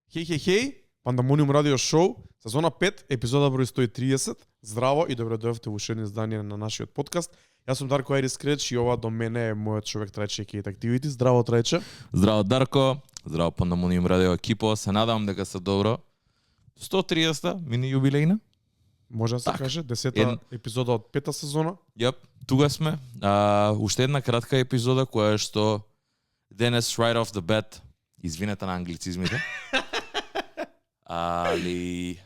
Хеј, Пандамониум радио шоу, сезона 5, епизода број 130. Здраво и добро дојдовте во уште едно издание на нашиот подкаст. Јас сум Дарко Айрис Креч и ова до мене е мојот човек Трајче Кейт Activity. Здраво Трајче. Здраво Дарко, здраво Пандамониум радио екипо, се надевам дека се добро. 130-та мини јубилејна. Може да се каже, 10-та епизода од 5-та сезона. Јап, тука сме. Уште една кратка епизода која што денес right off the bat, извинете на англицизмите. Али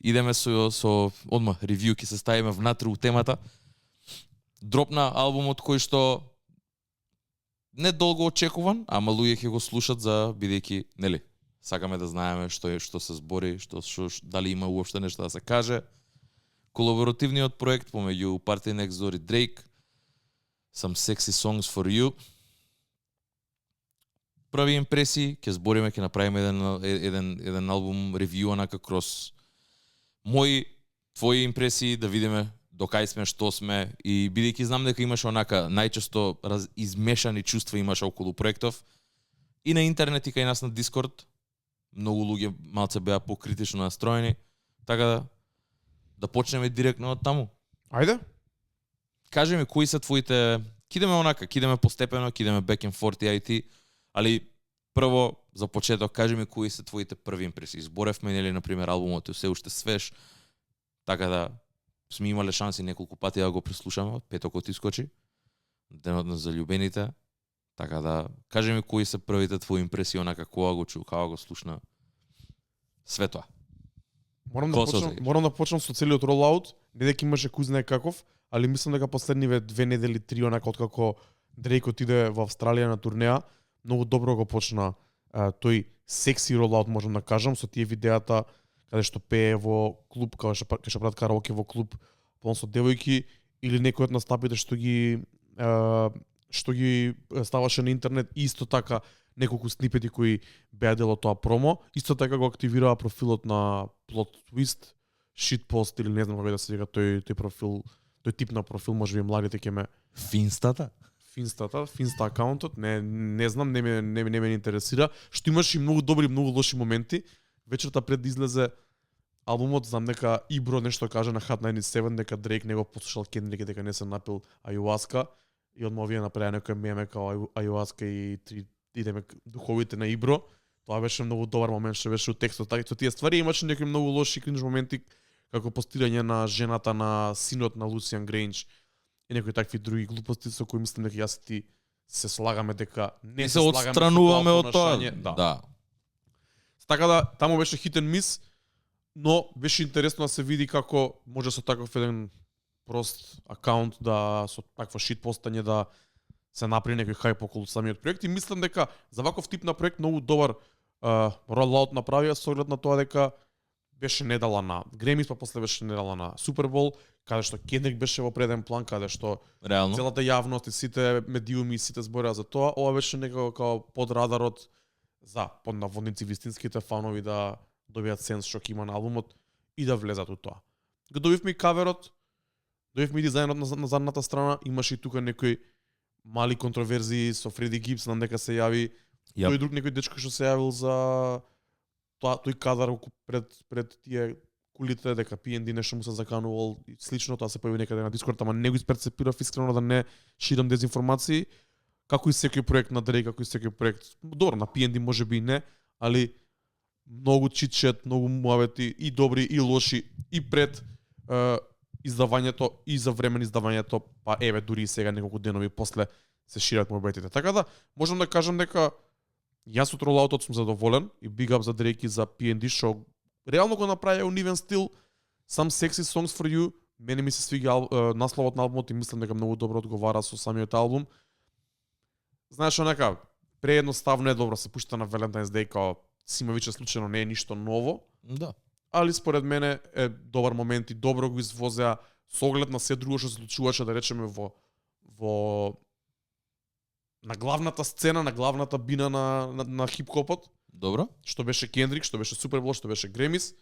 идеме со одма ревју ќе се ставиме внатре у темата. Дропна албумот кој што не долго очекуван, ама луѓе ќе го слушат за бидејќи, нели, сакаме да знаеме што се збори, дали има уопште нешто да се каже. Колаборативниот проект помеѓу Party Next Door и Drake, Some Sexy Songs for You. Први импресии, ќе збориме, ќе направиме еден албум ревју онака кроз мои, твои импресии, да видиме до кај сме, што сме, и бидејќи знам дека имаше онака најчесто измешани чувства имаше околу проектов и на интернет и кај нас на Дискорд. Многу луѓе малце беа покритично настроени, така да почнеме директно од таму. Ајде. Кажи ми кои се твоите, кидеме постепено, кидеме back and forth и IT, али прво за почеток кажи ми кои се твоите први импресии. Зборевме, нели, на пример, албумот е се уште свеж, така да сме имале шанси неколку пати да го преслушаме, петокот искочи, денот на заљубените, така да кажи ми кои се првите твои импресии онака кога го чу, кога го слушна све тоа. Морам да почнам со целиот ролаут, не дека имаше кој знае каков, али мислам дека последниве 2 недели, 3 онака откако Дрейк отиде во Австралија на турнеја, многу добро го почна тој секси ролаут, можам да кажам, со тие видеата каде што пее во клуб, каде што прават караоке во клуб полн со девојки, или некој од настапите што ги ставаше на интернет, исто така неколку снипети кои беа дел од тоа промо, исто така го активираа профилот на Plot Twist, Shitpost или не знам како да се вика тој профил, тој тип на профил, можеби младите ќе ме Финста акаунтот, не знам, не ме интересира, што имаше и многу добри, многу лоши моменти. Вечерта пред да излезе албумот, знам дека Ибро нешто каже на Hot 97 дека Дрейк не го послушал Кендрик, дека не се напил ајуаска, и одма овие направија некој меме као ајуаска и идеме духовите на Ибро. Тоа беше многу добар момент што беше у текстот. Така со тие ствари имаше некои многу лоши кринж моменти, како постирање на жената на синот на Лусиан Грейнџ и некои такви други глупости со кои мислам дека јас и ти се слагаме дека не се слагаме, отстрануваме од тоа. Да. Така да таму беше хитен мис, но беше интересно да се види како може со таков еден прост акаунт да со такво шит постање да се направи некој хајп околу самиот проект, и мислам дека за ваков тип на проект многу добар ролаут направија со оглед на тоа дека беше недела на Гремис, па после беше недела на Супербол, каде што Кендрик беше во преден план, каде што реално целата јавност и сите медиуми, сите збореа за тоа. Ова беше некако као под радарот за под наводници вистинските фанови да добијат сенс што има на албумот и да влезат у тоа. Го добивме и каверот, добивме и дизајнот на задната страна, имаше и тука некои мали контроверзии со Фреди Гибс, знам дека се јави тој друг некој дечко што се јавил за тој кадар пред тие кулите, дека PND нешто му се заканувал и слично, тоа се појави некаде на Дискорд, ама не го исперцепирав искрено да не ширам дезинформации. Како и секој проект на Дрейк, како и секој проект, добро, на PND можеби и не, али многу читчет, многу муавети и добри и лоши и пред издавањето и за време на издавањето, па еве дури и сега неколку денови после се шират муабетите. Така да можам да кажам дека јас од ролаутот сум задоволен и big up за Дрейк и за PND што реално го направи унивен стил. Some Sexy Songs for You, мене ми се свига насловот на албумот и мислам дека многу добро одговара со самиот албум. Знаеш, онака, преедноставно е добро се пушта на Valentine's Day, као симавиче случајно не е ништо ново. Да. Али според мене е добар момент и добро го извозеа со оглед на се друго што се случуваше, да речеме во на главната сцена, на главната бина на хип-хопот. Добро. Што беше Кендрик, што беше Супербол, што беше Гремис.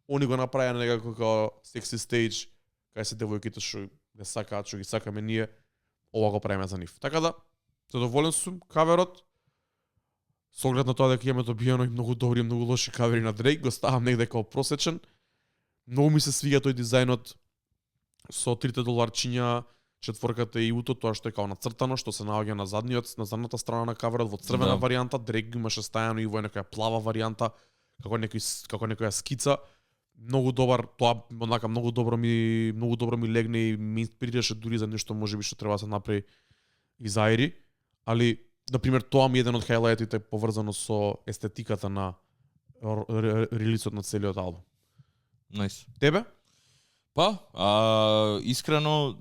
Они го направија некако како секси стейдж, кај се девојките што не сакаат, што ги сакаме ние, ова го правиме за нив. Така да, задоволен сум, каверот. Со оглед на тоа дека имаме добиено и многу добри и многу лоши кавери на Дрейк, го ставам негде како просечен. Многу ми се свиѓа тој дизајнот со трите доларчиња, четворката и уто, тоа што е као нацртано, што се наоѓа на задната страна на каверот во црвена варијанта, Дрейк го имаше стајано и во некоја плава варијанта, како некоја скица. Многу добар, тоа онака многу добро ми легне и ми инспирираше дури за нешто можеби што треба да се направи и за Айри, али на пример тоа ми е еден од хајлајтите поврзано со естетиката на релизот на целиот албум. Најс. Тебе? Па, искрено,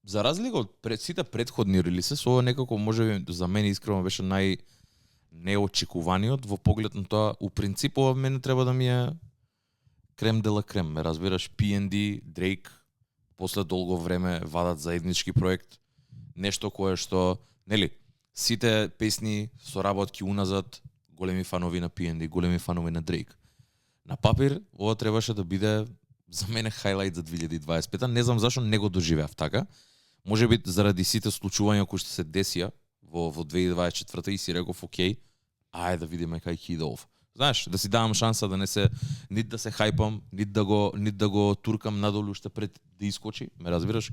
за разлика од сите предходни релизи, со некако можеби за мене искрено беше неочекуваниот во поглед на тоа, у принцип ова мене треба да ми е крем де ла крем, ме разбираш, PND, Drake, после долго време вадат заеднички проект, нешто кое што, нели, сите песни со работки уназад, големи фанови на PND, големи фанови на Drake. На папир, ова требаше да биде за мене хайлайт за 2025. Не знам зашо не го доживеав така. Можеби заради сите случувања кои што се десија во 2024 и си реков, окей, ајде да видиме кај ќе иде ов. Знаеш, да си давам шанса да не се нит да се хајпам, нит да го туркам надолу уште пред да искочи, ме разбираш?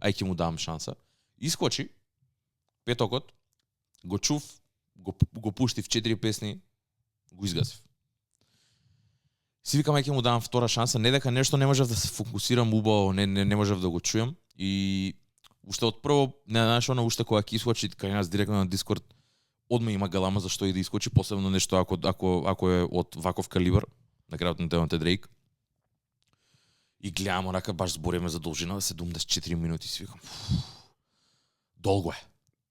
Ај ќе му давам шанса. Искочи петокот, го чув, го пуштив 4 песни, го изгасив. Си викам ај ќе му давам втора шанса, не дека нешто не можев да се фокусирам убаво, не можев да го чујам и уште од прво не нашо на уште кога ќе искочи кај нас директно на Дискорд, одма има галама за што и да искочи, посебно нешто ако е од ваков калибар, на крајот на денот е Дрейк. И гледам онака баш збориме за должина 74 минути, си викам. Долго е.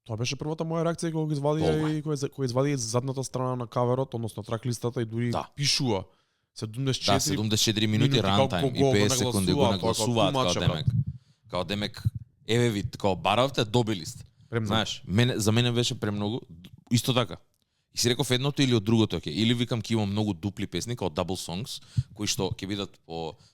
Тоа беше првата моја реакција кога го извадија и кога извадија задната страна на каверот, односно трак листата и дури пишува 74 74 минути рантайм и 50 секунди го нагласуваат као демек еве вид, као баравте, добили сте. Знаеш, за мене беше премногу, исто така. И си реков едното или од другото ќе. Или викам ќе имам многу дупли песни, као double songs, кои што ќе бидат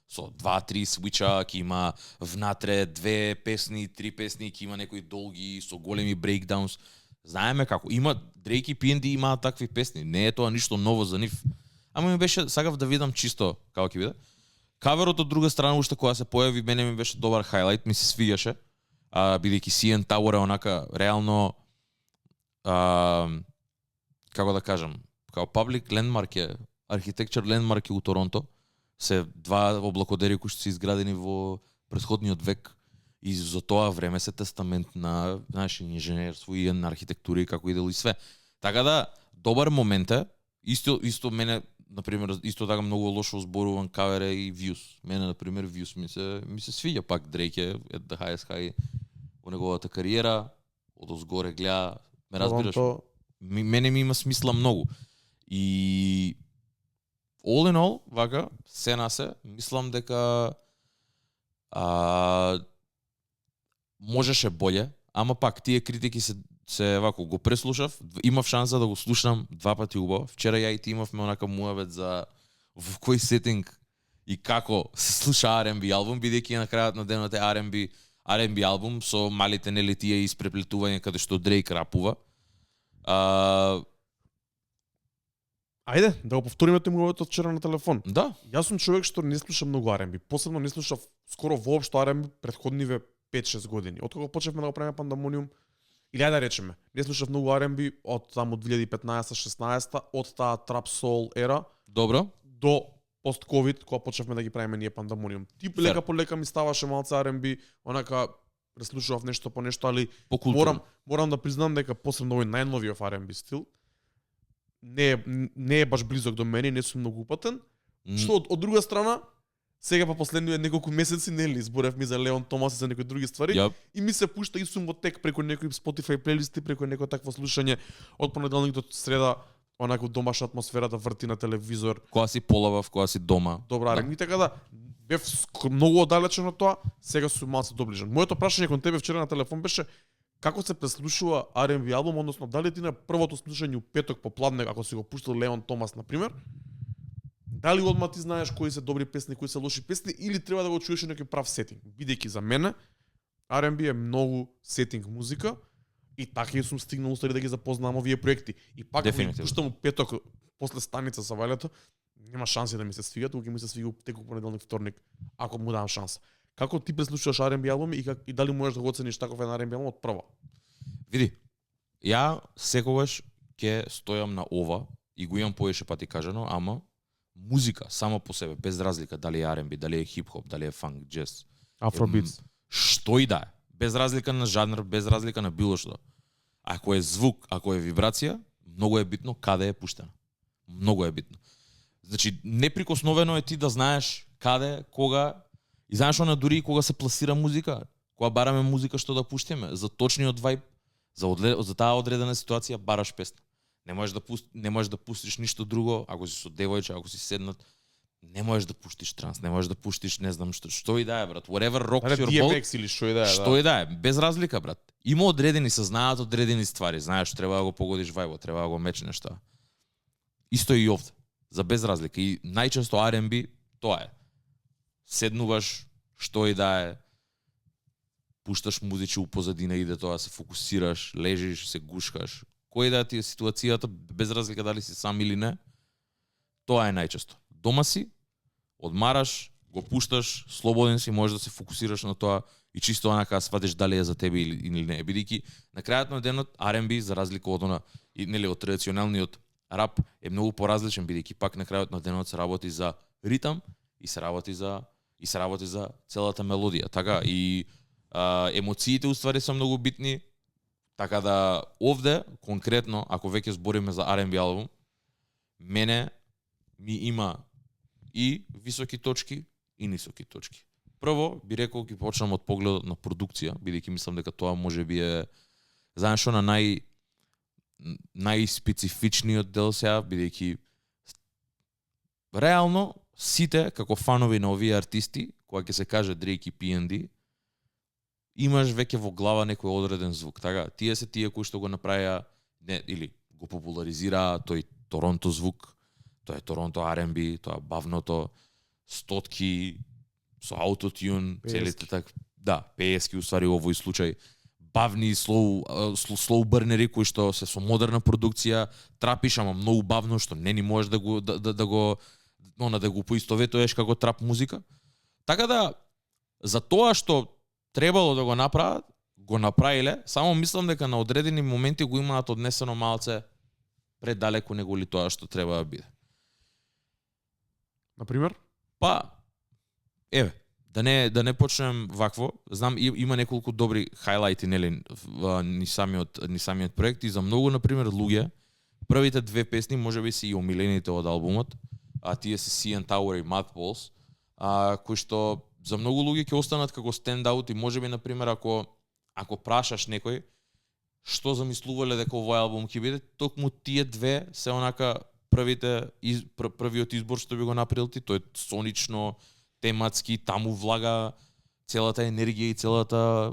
со 2-3 свича, ќе има внатре 2 песни, 3 песни, ќе има некои долги со големи breakdowns. Знаеме како. Има Drake и PND имаат такви песни. Не е тоа ништо ново за нив. Ама ми беше, сакав да видам чисто како ќе биде. Каверот од друга страна уште кога се појави, мене ми беше добар хайлайт, ми се свиѓаше. Бидејќи CN Tower е онака реално како да кажам, као public landmark е, architecture landmark е у Торонто, се два облакодери кои што се изградени во претходниот век и за тоа време се тестамент на наше инженерство и на архитектура и како идело и све. Така да, добар момент е, исто мене, например, исто така многу лошо зборуван кавер е и Views. Мене, например, Views ми се свиѓа, пак Drake е at the highest high во неговата кариера, од озгоре гледа, ме разбираш? Мене ми има смисла многу. И all in all, вака, се на се, мислам дека можеше боле, ама пак тие критики се вако го преслушав, имав шанса да го слушам 2 пати убаво. Вчера ја и ти имавме онака муавет за во кој сетинг и како се слуша R&B албум, бидејќи на крајот на денот е R&B албум со малите нели тие испреплетувања каде што Дрейк рапува. Ајде, да го повториме тој муавет од вчера на телефон. Да. Јас сум човек што не слуша многу R&B, посебно не слушав скоро воопшто R&B претходниве 5-6 години. Откога почнавме да го правиме Пандамониум, или ајде да речеме, не слушав многу R&B од таму 2015-16, од таа трап соул ера. Добро. До пост-ковид, кога почнавме да ги правиме ние Пандамониум. Тип лека по лека ми ставаше малце R&B, онака преслушував нешто по нешто, али морам да признам дека посебно овој најновиот R&B стил не е баш близок до мене, не сум многу упатен. Што од друга страна, сега па последниве неколку месеци нели зборевме за Леон Томас и за некои други ствари и ми се пушта и сум во тек преку некои Spotify плейлисти, преку некој такво слушање од понеделник до среда, онака домашна атмосфера да врти на телевизор. Кога си полавав, кога си дома. Добра, да. Така да бев многу оддалечен од тоа, сега сум малку доближен. Моето прашање кон тебе вчера на телефон беше како се преслушува R&B албум, односно дали ти на првото слушање у петок попладне, ако си го пуштил Леон Томас на пример, дали одма ти знаеш кои се добри песни, кои се лоши песни, или треба да го чуеш некој прав сетинг. Бидејќи за мене R&B е многу сетинг музика И така и сум стигнал устари да ги запознам овие проекти. И пак ако ги Дефинитивно. пуштам у петок после станица со валето, нема шанси да ми се свиѓат, туку ќе ми се свиѓа теку понеделник, вторник, ако му дам шанса. Како ти преслушуваш R&B албуми и дали можеш да го оцениш таков една R&B албум од прво? Види, ја секогаш ќе стојам на ова и го имам повеќе пати кажано, ама музика само по себе, без разлика дали е R&B, дали е хип-хоп, дали е фанк, джез, Афробитс. што и да е, без разлика на жанр, без разлика на било што. Ако е звук, ако е вибрација, многу е битно каде е пуштена. Многу е битно. Значи, неприкосновено е ти да знаеш каде, кога, и знаеш она дури и кога се пласира музика, кога бараме музика што да пуштиме, за точниот вајб, за таа одредена ситуација бараш песна. Не можеш да пустиш ништо друго, ако си со девојче, ако си седнат, не можеш да пуштиш транс, не можеш да пуштиш не знам што и да е, брат. Whatever rocks your boat. DMX или што и да е, Што и да е, без разлика, брат. Има одредени, се знаат одредени ствари, знаеш, треба да го погодиш вајбот, треба да го мечнеш тоа. Исто и овде, за без разлика. И најчесто R&B тоа е. Седнуваш, што и да е, пушташ музичи у позадина, иде тоа, се фокусираш, лежиш, се гушкаш. Кој да ти е ситуацијата, без разлика дали си сам или не, тоа е најчесто. Дома си, одмараш, го пушташ, слободен си, можеш да се фокусираш на тоа и чисто онака сватиш дали е за тебе или не. Бидејќи на крајот на денот R&B за разлика од она и нели од традиционалниот рап е многу поразличен, бидејќи пак на крајот на денот се работи за ритам и се работи за целата мелодија. Така и емоциите уствари се многу битни. Така да овде конкретно, ако веќе збориме за R&B албум, мене ми има и високи точки и нисоки точки. Прво би рекол ќе почнам од погледот на продукција, бидејќи мислам дека тоа можеби е знаеш на најспецифичниот дел сега, бидејќи реално сите како фанови на овие артисти, кога ќе се каже Drake и PND, имаш веќе во глава некој одреден звук. Така, тие се тие кои што го направија или го популаризираа тој Торонто звук, тоа е Торонто R&B, тоа бавното, стотки со аутотюн, целите така, да, пеески уствари овој случај, бавни слоу бърнери кои што се со модерна продукција, трапиш ама многу бавно што не ни можеш да го поистоветуваш како трап музика. Така да за тоа што требало да го направат, го направиле, само мислам дека на одредени моменти го имаат однесено малце предалеку него ли тоа што треба да биде. Например? Па, еве, да не почнем вакво. Знам има неколку добри хайлайти нели ни самиот проект и за многу на пример луѓе првите две песни можеби се и омилените од албумот, а тие се CN Tower и Mothballs, кои што за многу луѓе ќе останат како стендаут и можеби на пример ако прашаш некој што замислувале дека овој албум ќе биде, токму тие две се онака првиот избор што би го направил ти, тој е сонично, тематски, таму влага целата енергија и целата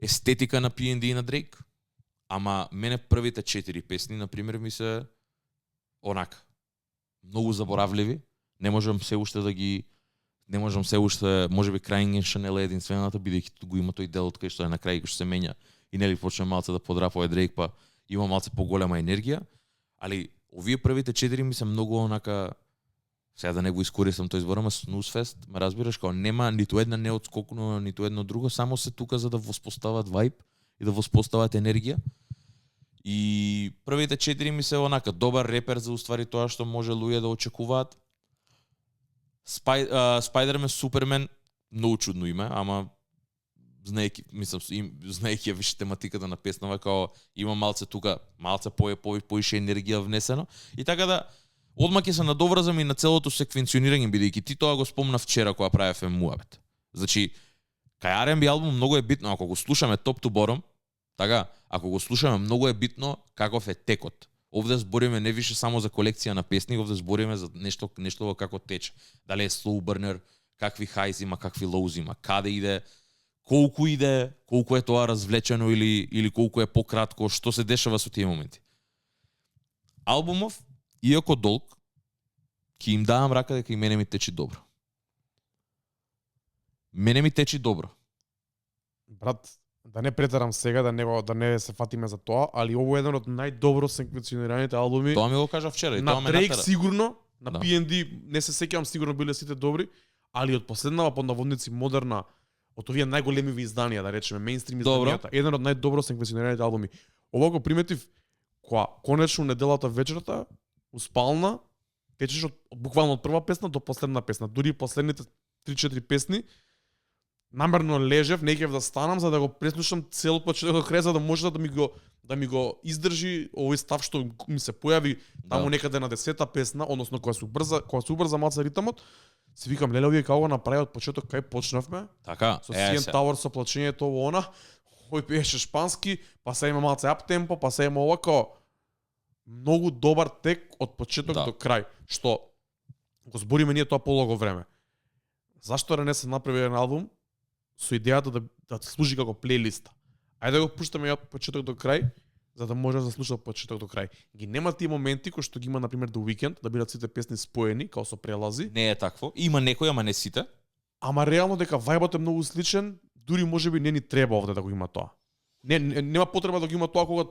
естетика на PND и на Drake. Ама мене првите 4 песни, на пример, ми се онака многу заборавливи. Не можам се уште, можеби Crying in Chanel е единствената, бидејќи го има тој дел од кај што е на крај што се менја и нели почне малце да подрапува Drake, па има малце поголема енергија, али овие првите 4 ми се многу онака, сега да не го искористам тој збор, ама snooze fest, ме разбираш, као нема ниту една не отскокнува, ниту едно друго, само се тука за да воспостават вајб и да воспостават енергија. И првите 4 ми се онака добар репер за уствари тоа што може луѓе да очекуваат. Spider-Man, Superman, многу чудно име, ама знаејќи ја више тематиката на песнава, као има малце тука, малце поише енергија внесено. И така да, одма ќе се надоврзам и на целото секвенционирање, бидејќи ти тоа го спомна вчера кога правевме муабет. Значи, кај R&B албум многу е битно, ако го слушаме топ to bottom, така, ако го слушаме многу е битно каков е текот. Овде збориме не више само за колекција на песни, овде збориме за нешто како тече. Дали е slow burner, какви highs има, какви lows има, каде иде, колку е тоа развлечено или колку е пократко, што се дешава со тие моменти. Албумов, иако долг, ќе им давам рака дека и мене ми течи добро. Мене ми течи добро. Брат, Да не претерам сега, да не се фатиме за тоа, али ово е еден од најдобро секвенционираните албуми. Тоа ми го кажа вчера и тоа На ме Drake натера. сигурно, на Да. PND не се сеќавам, сигурно биле сите добри, али од последнава под наводници модерна, од овие најголемиви изданија, да речеме, мејнстрим Добро. изданијата, еден од најдобро секвенционираните албуми. Ова го приметив кога конечно неделата вечерта успална, течеш од буквално од прва песна до последна песна, дури последните 3-4 песни. Намерно лежев, не ќев да станам за да го преслушам цел почеток до крај, за да може да ми го издржи овој став што ми се појави таму некаде на 10-та песна, односно кога се убрза малце ритмот. Си викам, леле, овие како го направи од почеток кај почнавме? Така, Со CN Tower, со плачењето ово она, кој пиеше шпански, па се има малце ап темпо, па се има ова како многу добар тек од почеток Да. до крај, што го збориме ние тоа полого време. Зашто да не се направи еден албум со идејата да служи како плейлиста? Ајде да го пуштаме од почеток до крај, за да може да се слуша од почеток до крај. Ги нема тие моменти кои што ги има на пример The Weeknd, да бидат сите песни споени као со прелази. не е такво. Има некои, ама не сите. Ама реално дека вајбот е многу сличен, дури можеби не ни треба овде да го има тоа. Нема потреба да го има тоа кога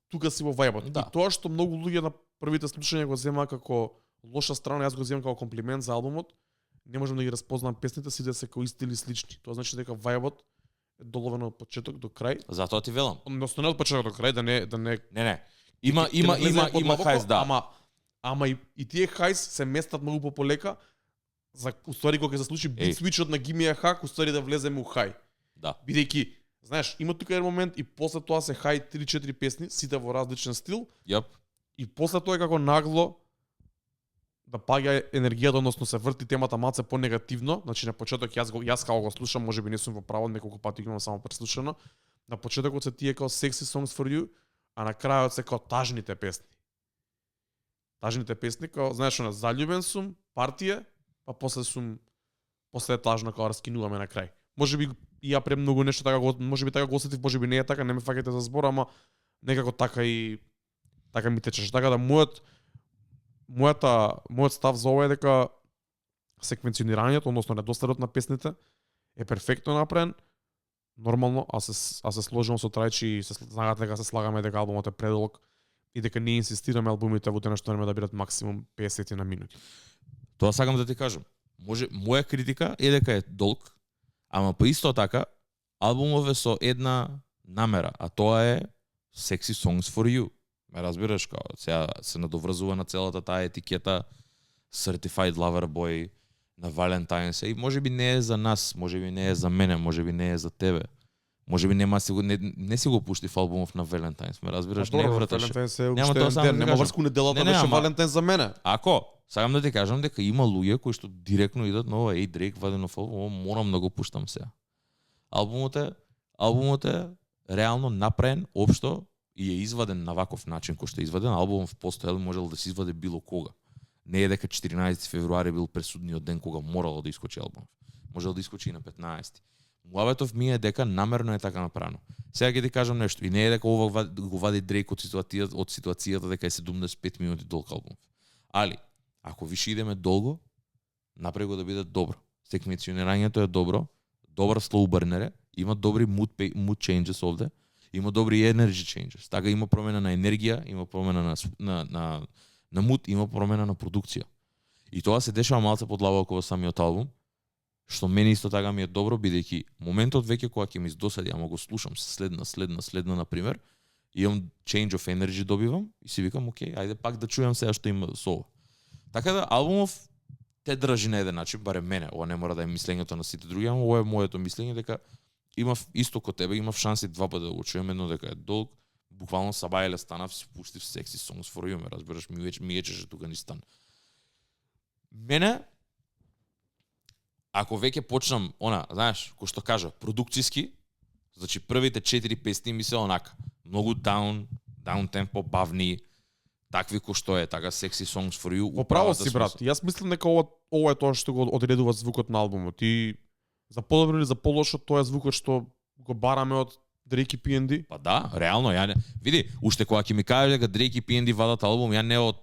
тука си во вајбот. Да. И тоа што многу луѓе на првите слушања го земаа како лоша страна, јас го земам како комплимент за албумот. Не можам да ги разпознам песните, сите се како исти или слични. Тоа значи дека вајбот е доловено од почеток до крај. Затоа ти велам. Односно не од почеток до крај, да не Не. Има хајс, да. Ама и тие хајс се местат многу пополека за уствари кога ќе се случи бит свичот на Give Me a Hug, уствари да влеземе у хај. Да. Бидејќи, знаеш, има тука еден момент и после тоа се хај 3-4 песни, сите во различен стил, Јап. и после тоа е како нагло да паѓа енергијата, односно се врти темата малце по-негативно. Значи на почеток јас како го слушам, можеби не сум во право, неколку пати го имам само преслушано. На почетокот се тие како Sexy Songs for You, а на крајот се како тажните песни. Тажните песни како, знаеш, на заљубен сум, партија, па после тажно како раскинуваме на крај. Можеби и ја премногу нешто така можеби така го осетив, можеби не е така, не ме фаќате за збор, ама некако така ми течеше. Така да мојот став за ова е дека секвенционирањето, односно недостатокот на песните е перфектно направен. Нормално, а се сложувам со Трајчи и се знаат дека се слагаме дека албумот е предолг и дека не инсистираме албумите во денешно време да бидат максимум 50 на минути. Тоа сакам да ти кажам. Моја критика е дека е долг, ама па исто така албумове со една намера, а тоа е Sexy Songs for You. Ме разбираш, као сега се надоврзува на целата таа етикета Certified Lover Boy на Valentine's и можеби не е за нас, можеби не е за мене, можеби не е за тебе. Можеби не си го пушти в албумов на Valentine's, ме разбираш, не вратеше. Нема тоа само нема врску неделата беше Valentine's за мене. Ако сакам да ти кажам дека има луѓе кои што директно идат на ова Drake вади нов албум, морам да го пуштам сега. Албумот е реално направен општо и е изваден на ваков начин кој што е изваден. Албумов постоел можел да се извади било кога. Не е дека 14 февруари бил пресудниот ден кога морало да искочи албумов. Можел да искочи и на 15. Муабетов ми е дека намерно е така направено. Сега ќе ти кажам нешто. И не е дека ова го вади Дрейк од ситуацијата дека е 75 минути долг албум. Али, ако више идеме долго, направи го да биде добро. Секвенционирањето е добро, добар slow burner е, има добри mood changes овде, има добри energy changes. Така има промена на енергија, има промена на mood, има промена на продукција. И тоа се дешава малце подлабоко во самиот албум, што мене исто така ми е добро, бидејќи моментот веќе кога ќе ми издосади, ама го слушам следна, например, имам change of energy добивам и си викам, окей, ајде пак да чујам сега што има со ова. Така да, албумов те држи на еден начин, барем мене, ова не мора да е мислењето на сите други, ама ова е моето мислење, дека имав исто ко тебе, имав шанси два пати да го чујам, едно дека е долг, буквално сабајле станав, си пуштив Sexy Songs for You, ме разбираш, ми ечеше тука ни стан. Мене, ако веќе почнам, знаеш, кој што кажа, продукцијски, значи првите 4 песни ми се онака, многу даун темпо, бавни, такви кои што е, така Sexy Songs for You. Поправо си, брат. Јас мислам дека ова е тоа што го одредува звукот на албумот. И за подобро или за полошо, тоа е звукот што го бараме од Drake и PND. Па да, реално, види, уште кога ќе ми кажеш дека Drake и PND вадат албум, ја не од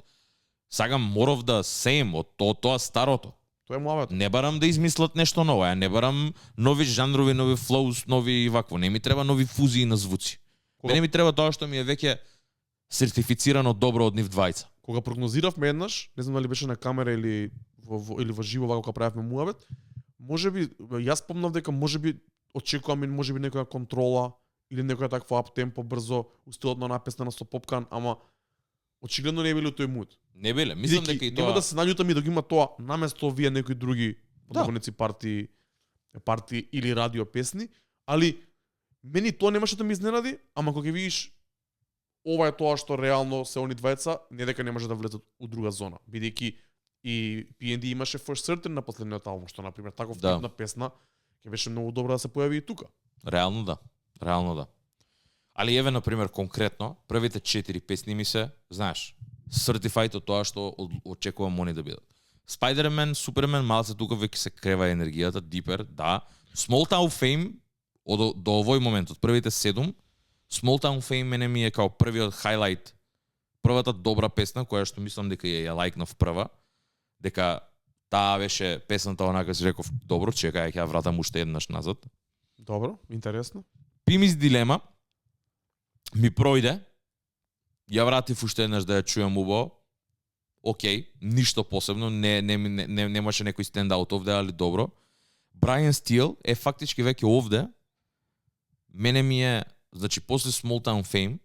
сагам моров да сеем од тоа старото. Тоа е муавето. Не барам да измислат нешто ново, ја не барам нови жанрови, нови флоус, нови вакво. Не ми треба нови фузии на звуци. Мене ми треба тоа што ми е веќе сертифицирано добро од нив двајца. Кога прогнозиравме еднаш, не знам дали беше на камера или во живо вако кога правевме муавет, можеби јас помнав дека можеби очекувам можеби некоја контрола или некоја таква ап-темпо брзо устилот на напесна со попкан, ама очигледно не биле тој муд. Не биле, мислам дека и тоа. Нема да се наљутам и да го има тоа наместо овие некои други Да. подобници парти или радио песни, али мени тоа немаше да ме изненади, ама кога ќе видиш ова е тоа што реално се они двајца, не дека не може да влезат у друга зона, бидејќи и PND имаше For Certain на последниот албум, што на пример таков Да. тип на песна ќе беше многу добро да се појави и тука. Реално да. Реално да. Али еве на пример конкретно, првите 4 песни ми се, знаеш, certified од тоа што очекувам они да бидат. Spider-Man, Superman, малце тука веќе се крева енергијата, Deeper, да. Small Town Fame до овој момент, од првите 7, Small Town Fame мене ми е као првиот хайлайт, првата добра песна која што мислам дека ја лајкнав прва, дека таа беше песната онака си реков добро, чекај ќе ја вратам уште еднаш назад. Добро, интересно. Пимис Дилема ми пројде. Ја вратив уште еднаш да ја чујам убаво. Океј, ништо посебно, немаше некој стендаут овде, али добро. Brian Steele е фактички веќе овде. Мене ми е, значи после Small Town Fame,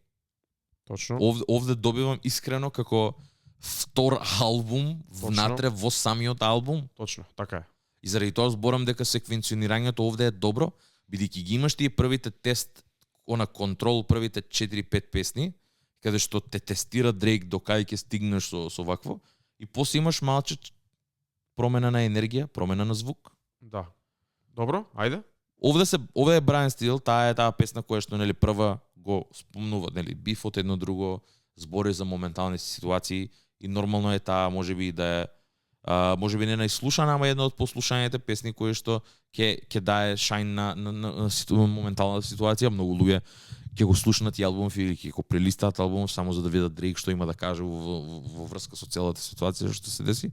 Точно. овде добивам искрено како втор албум внатре во самиот албум. Точно, така е. И заради тоа зборам дека секвенционирањето овде е добро, бидејќи ги имаш тие првите тест, она контрол, првите 4-5 песни, каде што те тестира Дрейк до кај ќе стигнеш со вакво, и после имаш малче промена на енергија, промена на звук. Да. Добро, ајде. Овде е Brian Steele, таа е таа песна која што нели прва го спомнува, нели бифот едно друго, збори за моментални ситуации и нормално е таа можеби да е можеби не најслушана, ама една од послушаните песни кои што ќе дае шајн на моменталната ситуација. Многу луѓе ќе го слушнат и албумов или ќе го прелистаат албумов само за да видат Дрейк што има да каже во врска со целата ситуација што се деси.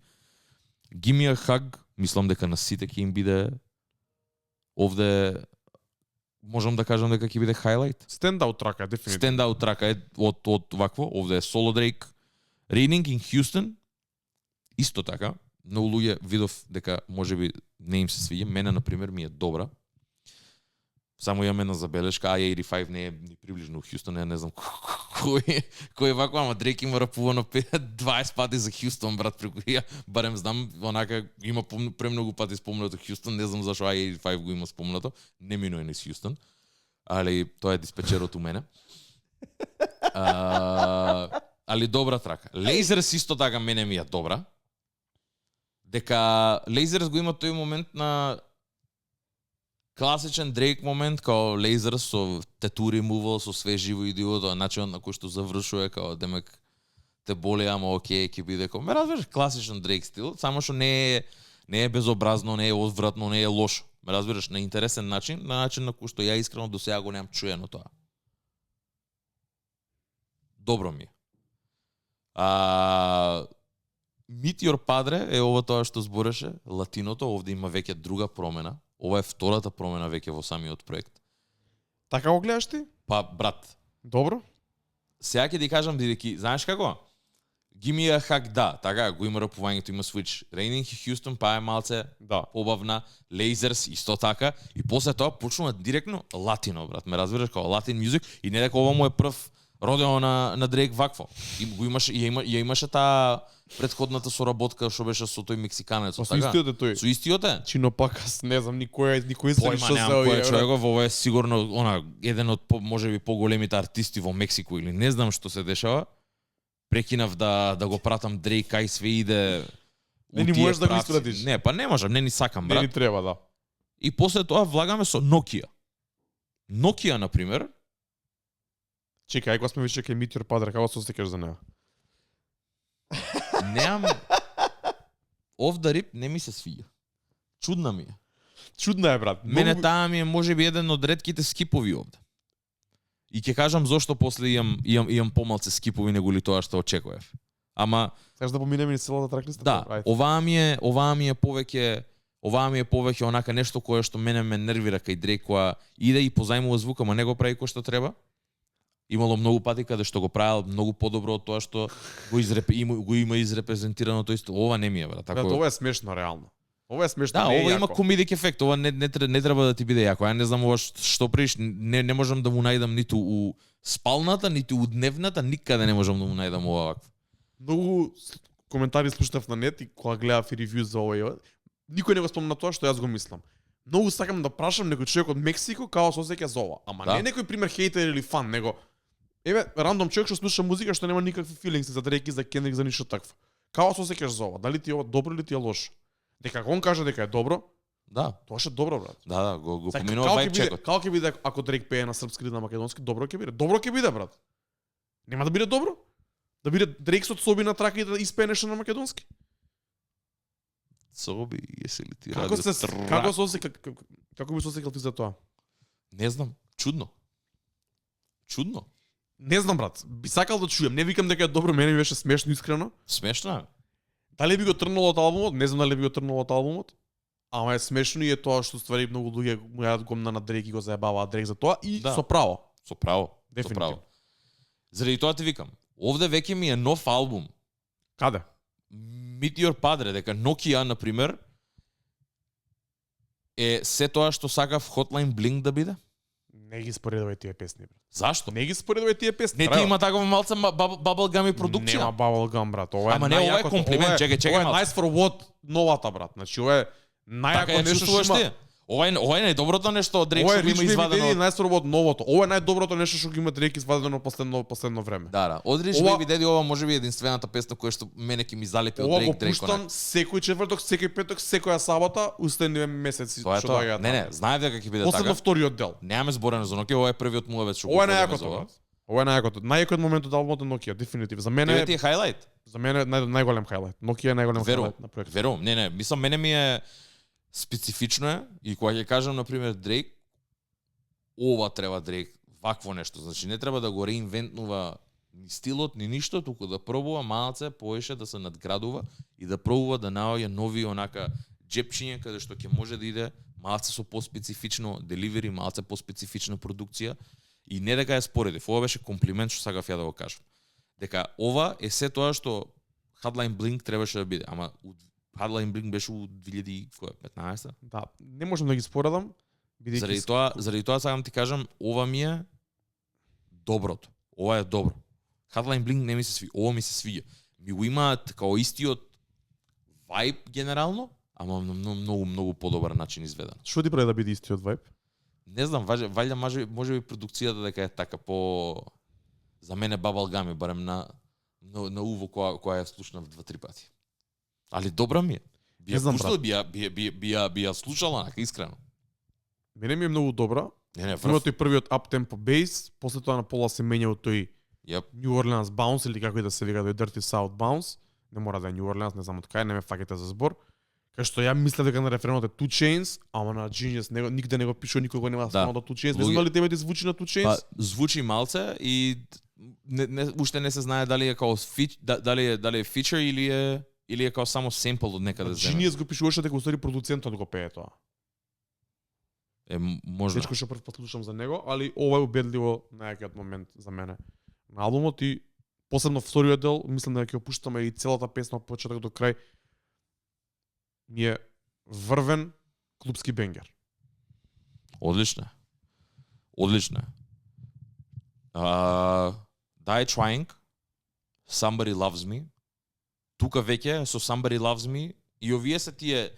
Give Me a Hug, мислам дека на сите ќе им биде овде, можам да кажам дека ќе биде хайлайт. Стендаут трака, дефинитивно. Стендаут трака е од вакво, овде е соло Дрейк. Raining in Houston, исто така, многу луѓе видов дека можеби не им се свиѓа, мене на пример ми е добра. Само имам една забелешка, I-85 не е ни приближно у Хјустон, ја не знам кој е вакво, ама Дрейк има рапувано 20 пати за Хјустон, брат, преку ја барем знам, онака има премногу пати спомнато Хјустон, не знам зашо I-85 го има спомнато, не минува низ Хјустон, али тоа е диспечерот у мене. Али добра трака. Lasers исто така мене ми е добра. Дека Lasers го има тој момент на класичен Дрейк момент, као Lasers со тату ремувал, со све живо и диво, тоа начинот на кој што завршува, као демек те боли, ама окей, ќе биде као. Ме разбираш, класичен Дрейк стил, само што не е безобразно, не е одвратно, не е лошо. Ме разбираш, на интересен начин, на начин на кој што ја искрено до сега го немам чуено тоа. Добро ми е. Meet Your Padre е ова тоа што збореше, латиното, овде има веќе друга промена. Ова е втората промена веќе во самиот проект. Така го гледаш ти? Па, брат, Добро. сега ќе ти кажам директно, знаеш како? Give Me a Hug, да, така, го има рапувањето, има switch. Raining in Houston, па е малце Да. побавна, Lasers, исто така, и после тоа почнува директно латино, брат, ме разбираш, како латин мюзик, и не дека ова му е прв родено на Дрейк вакво. И го имаше таа претходната соработка што беше со тој мексиканец, Со така? истиот е тој. Со истиот е? Чино пакас, не знам, никој Појма немам кој е човеков, ова е сигурно еден од можеби поголемите артисти во Мексико или не знам што се дешава. Прекинав да го пратам Дрейк, кај све иде. Не ни можеш да го испратиш. Не, па не можам, не ни сакам, Не брат. ни треба, да. И после тоа влагаме со Nokia. Nokia, на пример, Чекај, кога сме више кај Meet Your Padre, како се осеќаш за неа? неам Off the Rip не ми се свиѓа. Чудна ми е. Чудна е, брат. Мене таа ми е можеби еден од ретките скипови овде. И ќе кажам зошто после имам помалце скипови него ли тоа што очекував. Ама Сакаш да поминеме низ целата траклиста? да, Ајде. оваа ми е повеќе онака нешто кое што мене ме нервира кај Дрейк, која иде и позајмува звук, ама не го прави кој што треба. Имало многу пати каде што го правил многу подобро од тоа што го има изрепрезентирано тоа исто. Ова не ми е, брат. Брат, ова е смешно реално. Ова е смешно, Да, не е ова има јако. комедик ефект, ова не треба да ти биде јако. Ја не знам ова што приш, не можам да му најдам ниту у спалната, ниту у дневната, никаде не можам да му најдам ова вакво. Многу коментари слушнав на нет и кога гледав и ревју за ова и ова, никој не го спомна тоа што јас го мислам. Многу сакам да прашам некој човек од Мексико како се осеќа за ова, ама Да. не некој пример хейтер или фан, него еве рандом човек што слуша музика што нема никакви филингси за Дрейк и за Кендрик за ништо такво. Како се осеќаш за ова? Дали ти е ова добро или ти е лошо? Дека он каже дека е добро, Да, тоа ше добро, брат. да, го Сега, поминува како ќе вајб биде- чекот. Како ќе биде ако Дрейк пее на српски или на македонски? Добро ќе биде. Добро ќе биде, брат. Нема да биде добро? Да биде Дрейк со соби на трака и да испее нешто на македонски? Соби, еси ли ти Како радио се трак? како се осеќа како би се осеќал ти за тоа? Не знам, чудно. Чудно. Не знам, брат. Би сакал да чујам. Не викам дека е добро, мене ми беше смешно искрено. Смешно е. Дали би го трнало од албумот? Не знам дали би го трнало од албумот. Ама е смешно и е тоа што ствари многу луѓе му јадат гомна на Дрейк и го заебаваат Дрейк за тоа и Да. со право. Со право. Со Дефинитивно. право. Заради тоа ти викам. Овде веќе ми е нов албум. Каде? Meteor Padre, дека Nokia, например, е се тоа што сакав Hotline Bling да биде? Не ги споредувај тие песни, брат. Зашто? Не ги споредувај тие песни. Не ти треба. има такова малце bubblegum продукција? Нема Bubblegum, брат. Ова е Ама не, ова е најјакото. комплимент, Ова е- чекај, Ова е малце. nice for what новата, брат. Значи ова е Така најако ја нешто што чувствуваш има. ти? Ова е најдоброто нешто од Дрейк Ова е што го Rich има Baby извадено. Daddy, nice for what новото. Ова е најдоброто нешто што го има Дрейк извадено последно време. Да. Од Rich Ова- Baby Daddy ова може би е единствената песна која што мене ќе ми залепи од Ова го Дрейк. пуштам секој четврток, секој петок, секоја сабота, устени месеци Тоа е што тоа. доаѓаат. Не, знаев дека ќе биде Посебно така. вториот дел. Немаме зборено за Nokia, ова е првиот муавет што Ова е ходиме најакото, за ова. брат. Ова е најакото. Најакот момент од албумот е Nokia, дефинитивно. За мене Тебе ти е хайлайт? за мене е најголем хайлайт. Nokia е најголем Верувам, хайлайт на проектот. верувам. Не, мислам мене ми е специфично е и кога ќе кажам на пример Дрейк, ова треба Дрейк, вакво нешто. Значи не треба да го реинвентнува ни стилот, ни ништо, туку да пробува малце поише да се надградува и да пробува да наоѓа нови онака джепчиња каде што ќе може да иде малце со поспецифично деливери, малце поспецифична продукција и не дека е споредив. Ова беше комплимент што сакав ја да го кажам. Дека ова е се тоа што Hotline Bling требаше да биде, ама Hotline Bling беше у 2015. Да, не можам да ги споредам, бидејќи Заради тоа сакам ти кажам, ова ми е доброто. Ова е добро. Hotline Bling не ми се свиѓа, ова ми се свиѓа. Ми го имаат као истиот вајб генерално, ама на многу подобар начин изведен. Што ти прави да биде истиот вајб? Не знам, ваljda може би продукцијата дека е така по за мене Bubblegum барем на уво која ја слушнав 2-3 пати. Али добра ми е. Би Не ја знам, пуштил, би ја слушала, онака искрено. Мене ми е многу добра. Не, Има тој првиот up-tempo bass, после тоа на пола се менја тој Јап. New Orleans Bounce или како и да се вика тој Dirty South Bounce. Не мора да е New Orleans, не знам од кај, не ме фаќате за збор. Кај што ја мислев дека на рефренот е Two Chainz, ама на Genius нигде не го пишува, никога нема спомнал да Two Chainz. Не знам дали тебе ти звучи на Two Chainz? Па, звучи малце и уште не се знае дали е као дали е фичер или е као само семпл од некаде земен. Genius го пишуваше дека уствари продуцентот го пее тоа. Можда. Дечко што прв пат слушам за него, али ова е убедливо најакиот момент за мене на албумот и посебно вториот дел, мислам дека ќе опуштаме и целата песна од почеток до крај. Ми е врвен клубски бенгер. Одлично. Одлично. Die Trying, Somebody Loves Me. Тука веќе со Somebody Loves Me и овие се тие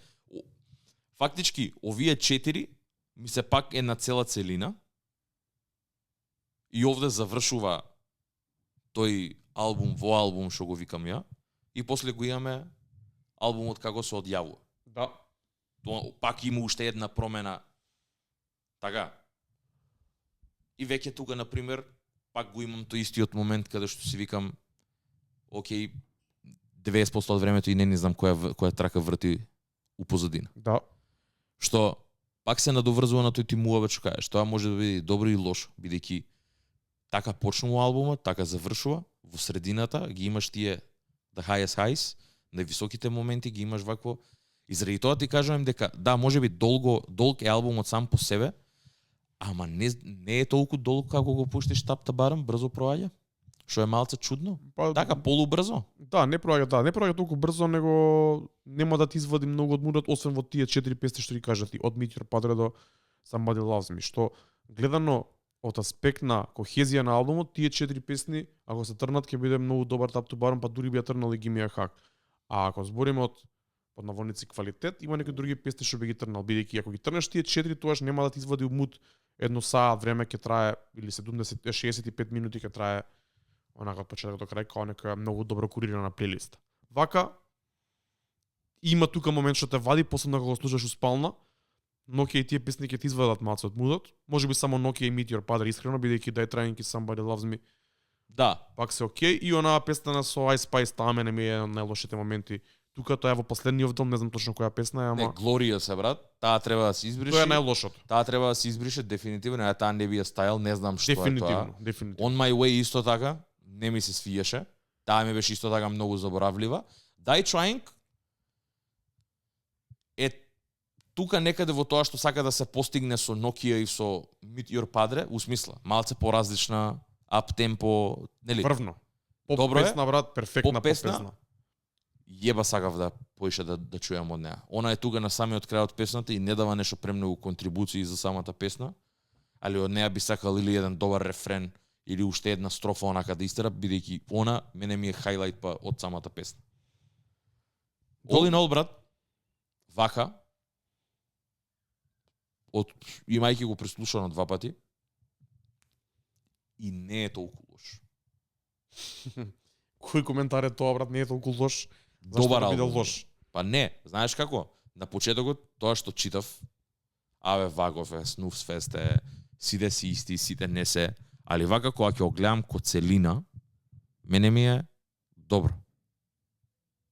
фактички овие 4 ми се пак една цела целина. И овде завршува тој албум во албум што го викам ја и после го имаме албумот како се одјавува. Да. Тоа пак има уште една промена. Така. И веќе тука на пример пак го имам тој истиот момент каде што си викам окей 90% од времето и не знам која трака врти у позадина. Да. Што пак се надоврзува на тој ти муавет што кажеш. Тоа може да биде добро и лошо, бидејќи така почнува албумот, така завршува, во средината ги имаш тие the highest highs, највисоките моменти ги имаш вакво. И заради тоа ти кажувам дека да, можеби долг е албумот сам по себе, ама не е толку долг како го пуштиш Top to Bottom, брзо проаѓа. Што е малце чудно. Па, Така полубрзо. не проаѓа толку брзо, него нема да ти извади многу од мудот, освен во тие 4 песни што ги кажа ти, од Meet Your Padre до Somebody Loves Me, што гледано од аспект на кохезија на албумот, тие 4 песни, ако се трнат, ќе биде многу добар Top to Bottom, па дури би ја трнали Gimme a Hug. А ако збориме од под наводници квалитет, има некои други песни што би ги трнал, бидејќи ако ги трнеш тие 4, тоаш нема да ти извади од муд едно саат време ќе трае, или 65 минути ќе трае онака од почеток до крај, као нека многу добро курирана плейлиста. Вака, има тука момент што те вади, посебно кога го слушаш успална, Nokia и тие песни ќе ти извадат малце од мудот. Можеби само Nokia и Meet Your Padre искрено, бидејќи Die Trying и Somebody Loves Me Да. пак се окей. И онаа песна со Ice Spice, таа мене ми е еден од најлошите моменти. Тука тоа е во последниот дом, не знам точно која песна е, ама Не, Глорија се брат, таа треба да се избрише. тоа е најлошото. Таа треба да се избрише дефинитивно, таа не би ја стајал, не знам што е тоа. Дефинитивно. On My Way исто така, не ми се свиеше. Таа ми беше исто така многу заборавлива. Die Trying е тука некаде во тоа што сака да се постигне со Nokia и со Meet Your Padre, у смисла, малце поразлична, ап темпо, нели? Врвно. Поп Добро е. песна, брат, перфектна Поп поп песна. песна. Јеба сакав да поише да чујам од неа. Она е тука на самиот крај од песната и не дава нешто премногу контрибуции за самата песна, али од неа би сакал или еден добар рефрен или уште една строфа онака да истера, бидејќи она мене ми е хайлайт па од самата песна. All in all, брат, вака, имајќи го преслушано 2 пати, и не е толку лош. Кој коментар е тоа, брат, не е толку лош? Зашто Добар да биде албум. лош? Па не, знаеш како? На почетокот, тоа што читав, аве ваков е, Snoofsfest е, сите си исти, сите не се, али вака кога ќе го гледам ко целина, мене ми е добро.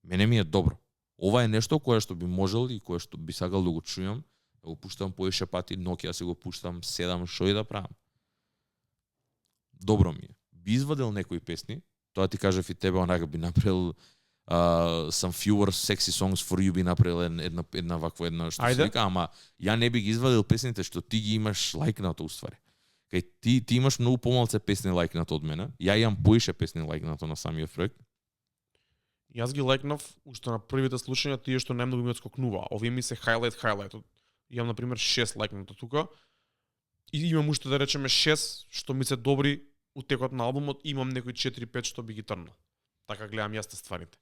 Мене ми е добро. Ова е нешто кое што би можел и кое што би сакал да го чујам, да го пуштам поише пати, Nokia се го пуштам 7, шо и да правам. Добро ми е. Би извадил некои песни, тоа ти кажав и тебе, онака би направил some fewer sexy songs for you, би направил една ваква една што се вика, ама ја не би ги извадил песните што ти ги имаш лајкнато уствари. Кај ти имаш многу помалце песни лајкнато од мене, ја имам поише песни лајкнато на самиот проект. Јас ги лајкнав уште на првите слушања, тие што најмногу ми отскокнува. Овие ми се хайлайт. Имам на пример 6 лајкнато тука. И имам уште да речеме 6 што ми се добри у текот на албумот, имам некои 4-5 што би ги трнал. Така гледам јас те стварите.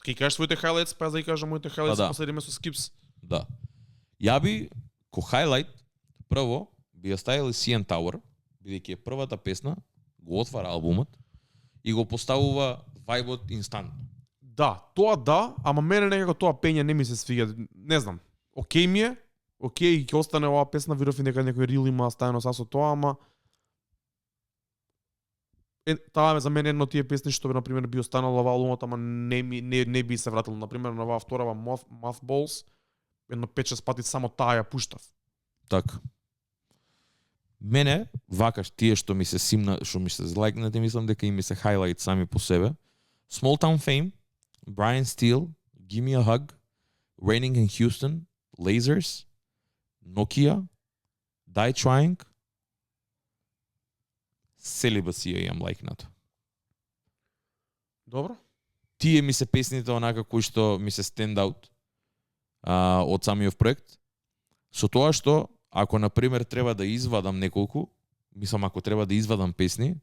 Ке кажеш своите хайлайтс, па да ги кажам моите хайлайтс, да. последиме со скипс. Да. Ја би ко хайлайт прво би ја ставил CN Tower, бидејќи е првата песна, го отвара албумот и го поставува вајбот инстантно. Да, тоа да, ама мене некако тоа пење не ми се свиѓа, не знам. Океј ми е, океј ќе остане оваа песна, веројатно нека некој рил има ставено со тоа, ама таа за мене едно тие песни што на пример би останала во албумот, ама не би се вратил на пример на оваа вторава Mothballs, едно 5-6 пати само таа ја пуштав. Така. Мене вакаш тие што ми се симна, што ми се злајкнати, мислам дека и ми се хайлайт сами по себе. Small Town Fame, Brian Steele, Give Me a Hug, Raining in Houston, Lasers, Nokia, Die Trying, Celibacy ја имам лајкнато. Добро. Тие ми се песните онака кои што ми се stand out од самиот проект. Со тоа што ако на пример треба да извадам неколку, мислам ако треба да извадам песни,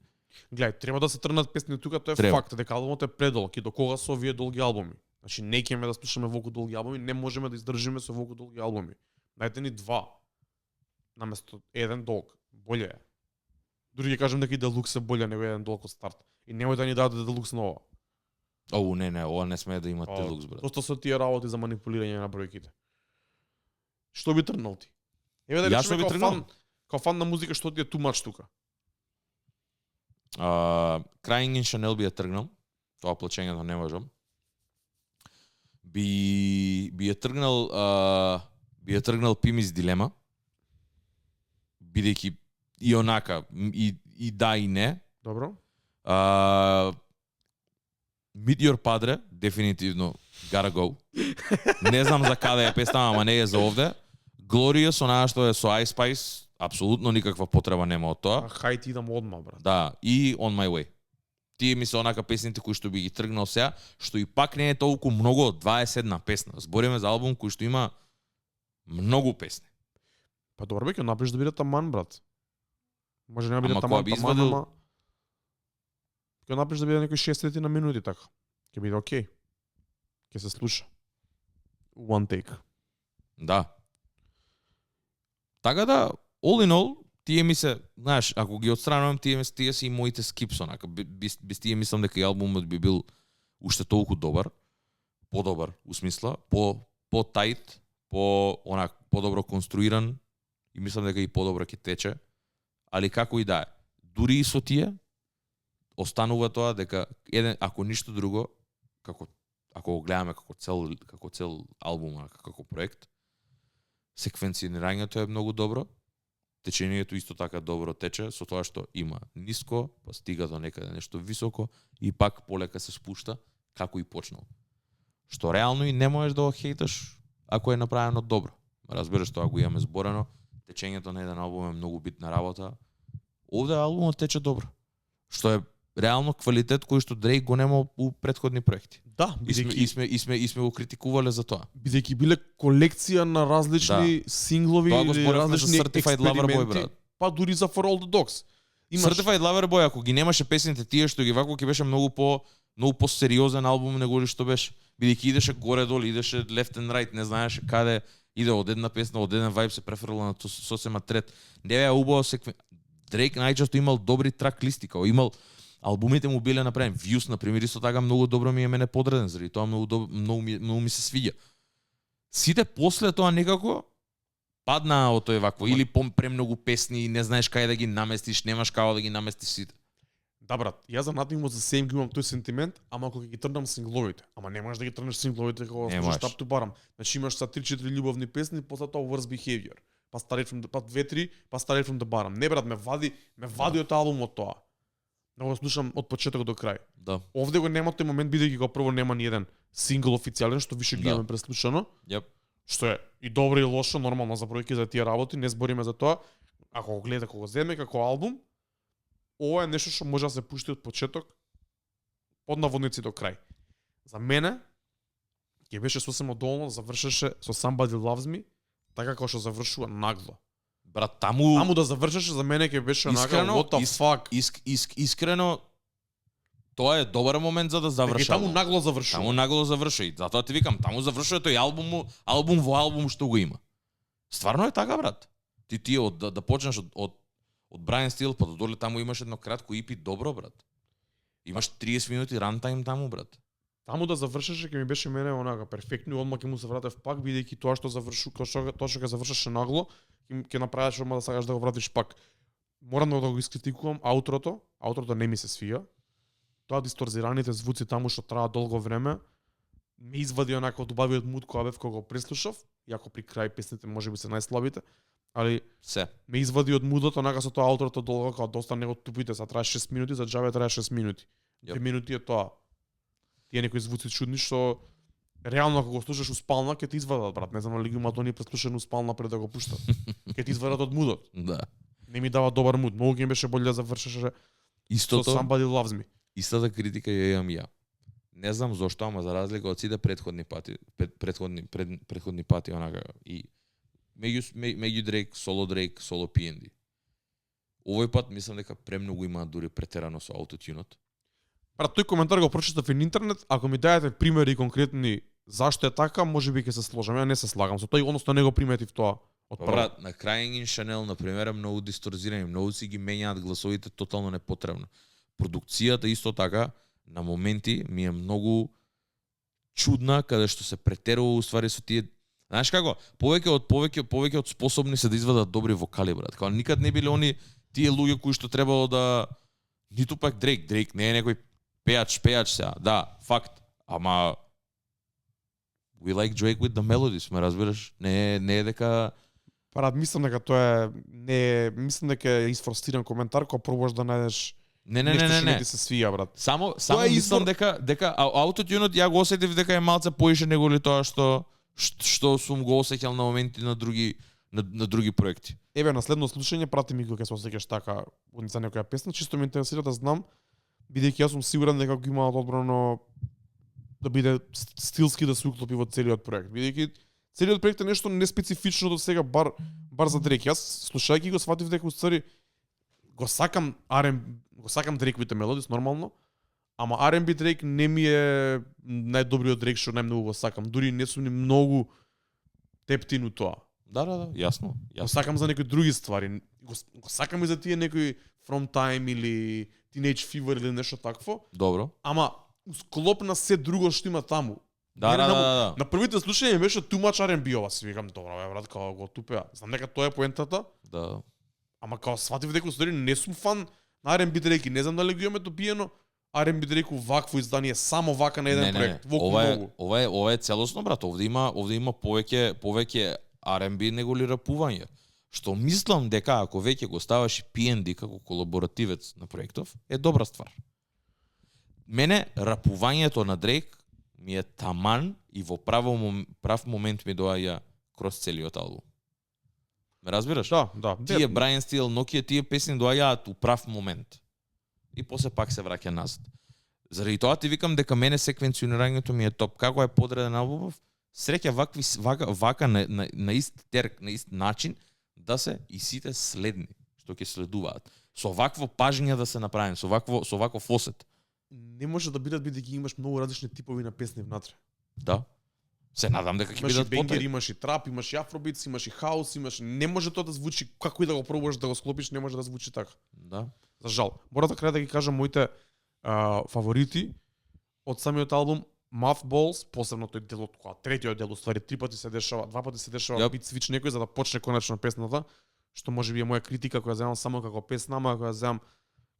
гледај, треба да се трнат песни тука, тоа е треба. факт, дека албумот е предолг и до кога се овие долги албуми. Значи не ќеме да слушаме волку долги албуми, не можеме да издржиме со волку долги албуми. Дајте ни 2 наместо еден долг. Боле е. Дури ќе кажам дека и Делукс е боле него еден долг од старт. И немој да ни дадете Делукс на ова. не, ова не смее да има Делукс, брат. Просто со тие работи за манипулирање на бројките. Што би трнал ти? Еве да Јас што речеме би трнал? Као фан на музика, што ти е too much тука? Crying in Chanel би ја тргнал. Тоа плачењето не можам. Би ја тргнал Пимис Дилема. Бидејќи и онака и да и не. Добро. Meet Your Padre, дефинитивно gotta go. Не знам за каде е песна, ама не е за овде. Glorious, онаа што е со Ice Spice, апсолутно никаква потреба нема од тоа. Хај ти идам одма, брат. Да, и On My Way. Тие ми се онака песните кои што би ги тргнал сега, што и пак не е толку многу од 21 песна. Збориме за албум кој што има многу песни. Па добро бе, ќе направиш да биде таман, брат. Може не да биде Ама таман, кога би таман, извадил- ама ќе направиш да биде некои 6 на минути така. Ќе биде окей. Ќе се слуша. One take. Да. Така да, all in all, тие ми се, знаеш, ако ги отстранувам, тие се и моите скипс, онака. Без тие мислам дека и албумот би бил уште толку добар, подобар, у смисла, по-тайт, подобро конструиран, и мислам дека и подобро ќе тече, али како и да е. Дури и со тие, останува тоа дека, ако ништо друго, ако го гледаме како цел албум, како проект, секвенцирањето е многу добро, течението исто така добро тече, со тоа што има ниско, па стига до некаде нешто високо и пак полека се спушта, како и почнал. Што реално и не можеш да го хейташ ако е направено добро. Разбираш, тоа го имаме зборено, течењето на еден албум е многу битна работа. Овде албумот тече добро. Што е реално квалитет кој што Дрейк го нема у претходни проекти. Да, И сме го критикувале за тоа. бидејќи биле колекција на различни синглови Тоа го или зборевме за различни Certified Lover Boy, експерименти, брат. па дури за For All the Dogs. Certified Lover Boy, ако ги немаше песните тие што ги вако, ќе беше многу по-сериозен албум него што беше. Бидејќи идеше горе-долу, идеше left and right, не знаеше каде иде од една песна, од еден вајб се префрло на сосема трет. Не беа убаво Дрейк најчесто имал добри трак листи, као имал албумите му биле направени. Views, например, исто така многу добро ми е мене подреден, заради тоа многу ми се свиѓа. Сите после тоа некако паднаа од тој вакво, или премногу песни, не знаеш кај да ги наместиш, немаш како да ги наместиш сите. Да, брат, јас за Nothing Was the Same ги имам тој сентимент, ама ако ги трнам сингловите, ама не можеш да ги трнеш сингловите како Не слушаш можеш. Tap to Bottom. Значи имаш са 3-4 љубовни песни, после тоа Worst Behavior. Па па 2-3, па Started from the Bottom. Не, брат, ме вади од албумот тоа. Да го слушам од почеток до крај. Да. Овде го нема тој момент, бидејќи го прво нема ни еден сингл официјален, што више ги Да. имаме преслушано. Јеп. Што е и добро и лошо, нормално за бројки за тие работи, не збориме за тоа. Ако го гледа, ако го земе како албум, ова е нешто што може да се пушти од почеток под наводници до крај. За мене ќе беше сосема доволно да завршеше со Somebody Loves Me, така како што завршува нагло. Брат, таму Да завршеше за мене ќе беше онака Искрено, what the fuck. искрено тоа е добар момент за да Дека заврши. таму албум. нагло завршува. Таму нагло завршува. И затоа ти викам, таму завршува тој албум во албум што го има. Стварно е така, брат. Ти да почнеш од Brian Steele, па да доле таму имаш едно кратко EP, добро, брат. Имаш 30 минути рантайм таму, брат. Таму да завршеше ќе ми беше мене онака перфектно и одма ќе му се вратев пак, бидејќи тоа што тоа што ќе завршеше нагло, ќе направиш одма да сакаш да го вратиш пак. Морам да го искритикувам аутрото. Аутрото не ми се свија. Тоа дисторзираните звуци таму што траа долго време ме извади онака од убавиот муд кога бев кога го преслушав, иако при крај песните можеби се најслабите, али Се. ме извади од мудот онака со тоа аутрото долго кога доста него тупите, са трае 6 минути, за џабе трае 6 минути. 2 минути е тоа. Тие некои звуци чудни што реално ако го слушаш успална ќе ти извадат, брат. Не знам дали ги имаат они преслушани успална пред да го пуштат. Ќе ти извадат од мудот. Да. Не ми дава добар муд. Многу ќе ми беше боле да завршеше со Истото, Somebody Loves Me. истата критика ја имам ја. Не знам зошто, ама за разлика од сите претходни пати онака и меѓу Дрейк, соло PND. Овој пат мислам дека премногу имаат дури претерано со аутотюнот. Брат, тој коментар го прочитав на интернет, ако ми дајате примери конкретни зашто е така, можеби ќе се сложам. Ја не се слагам со тој, односно не го приметив тоа од Па, прво. брат, на Crying in Chanel, например, е многу дисторзирани, многу си ги менјаат гласовите тотално непотребно. Продукцијата исто така, на моменти, ми е многу чудна, каде што се претерува уствари со тие. Знаеш како? Повеќе од способни се да извадат добри вокали, брат. Као никад не биле они тие луѓе кои што требало да ниту пак Дрейк не е некој пеач сега. Да, факт. Ама we like Drake with the melodies, ме разбираш? Не е дека Брат, мислам дека тоа е мислам дека е изфрустиран коментар кога пробуваш да најдеш Не, нешто што не. не ти се свија, брат. Само Тоа е мислам избор. дека аутотюнот ја го осетив дека е малце поише него ли тоа што сум го осеќал на моменти на други проекти. Еве на следно слушање прати ми кога се осеќаш така за некоја песна, чисто ме интересира да знам, бидејќи јас сум сигурен дека го имаат одбрано да биде стилски да се уклопи во целиот проект. Бидејќи целиот проект е нешто неспецифично до сега бар за Дрейк. Јас слушајќи го сватив дека уствари го сакам Дрейковите мелодии нормално, ама R&B Дрейк не ми е најдобриот Дрейк што најмногу го сакам. Дури не сум ни многу тептин у тоа. Да, јасно. Го сакам за некои други ствари. Го сакам и за тие некои From Time или Teenage Fever или нешто такво. Добро. Ама склоп на се друго што има таму. Да. На првите слушања беше too much R&B ова, си викам, добро бе брат, као го тупеа. Знам дека тоа е поентата. Да. Ама као сватив дека устари не сум фан на R&B Дрейк, не знам дали го имаме допиено R&B Дрейк вакво издание само вака на еден проект. Ова е целосно, брат. Овде има повеќе R&B него ли рапување. Што мислам дека ако веќе го ставаш и PND како колаборативец на проектов, е добра ствар. Мене рапувањето на Дрейк ми е таман и во прав момент ми доаѓа кроз целиот албум. Ме разбираш? Да. Тие Brian Steele, Nokia, тие песни доаѓаат у прав момент. И после пак се враќа назад. Заради тоа ти викам дека мене секвенционирањето ми е топ. Како е подреден албумов? Среќа вака на ист терк, на ист начин да се и сите следни што ќе следуваат. Со вакво пажње да се направи, со ваков осет. Не може да бидат бидејќи имаш многу различни типови на песни внатре. Да. Се надам дека ќе бидат бенгер, имаш и трап, имаш и афробитс, имаш и хаус, не може тоа да звучи како и да го пробуваш да го склопиш, не може да звучи така. Да. За жал. Мора за крај да ги кажам моите фаворити од самиот албум. Mothballs, посебно тој дел од која третиот дел, уствари два пати се дешава бит свич некој за да почне конечно песната, што може би е моја критика која земам само како песна, ама која земам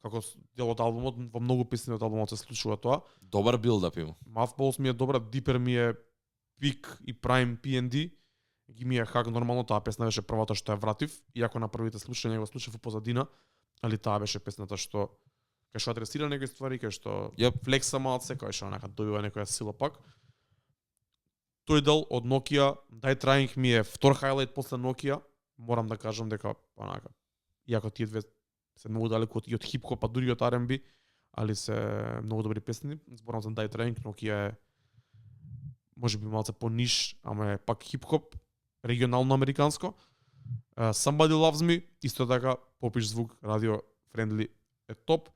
како дел од албумот, во многу песни од албумот се случува тоа. Добар билдап има. Mothballs ми е добра, Deeper ми е пик и Prime PND. Ги ми е хак нормално, таа песна беше првата што ја вратив, иако на првите слушања го слушав во позадина, али таа беше песната што кај што адресира некои ствари, кај што флекса малце, кај што онака добива некоја сила пак. Тој дел од Nokia, Die Trying ми е втор хайлайт после Nokia. Морам да кажам дека онака, иако тие две се многу далеку и од хип-хоп, а дури од R&B, али се многу добри песни. Зборам за Die Trying, Nokia е може би малце по-ниш, ама е пак хип-хоп, регионално американско. Somebody Loves Me, исто така, попиш звук, радио friendly е топ.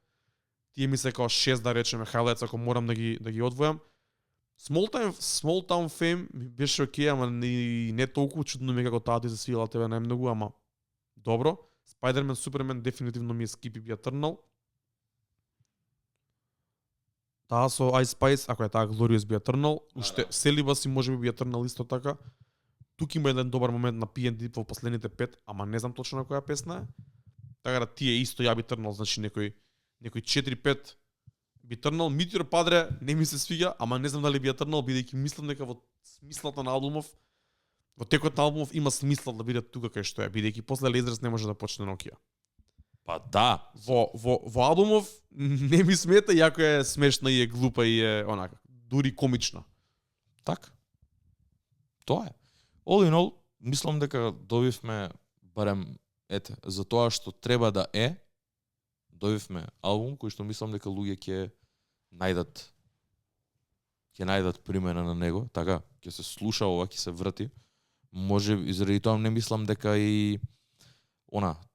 Тие ми се као 6 да речеме хайлайтс ако морам да ги одвојам. Small Town Fame ми беше окей, ама не толку чудно ми како таа ти се свила тебе најмногу, ама добро. Spider-Man, Superman дефинитивно ми е Skip Be Eternal. Таа со Ice Spice, ако е таа Glorious Be Eternal, уште Celibacy може би Be Eternal исто така. Тук има еден добар момент на PND во последните 5, ама не знам точно на која песна е. Така да тие исто ја Be Eternal, значи некој 4-5 Be Eternal. Meteor Padre не ми се свиѓа, ама не знам дали Be Eternal, бидејќи мислам дека во смислата на албумов, во текот на албумов има смисла да биде тука кај што е, бидејќи после Lasers не може да почне Nokia. Па да. Во албумов не ми смета, иако е смешна и е глупа и е онака, дури комична. Така. Тоа е. All in all, мислам дека добивме барем за тоа што треба да е, добивме албум кој што мислам дека луѓе ќе најдат примена на него, така ќе се слуша ова, ќе се врати. Може и заради тоа не мислам дека и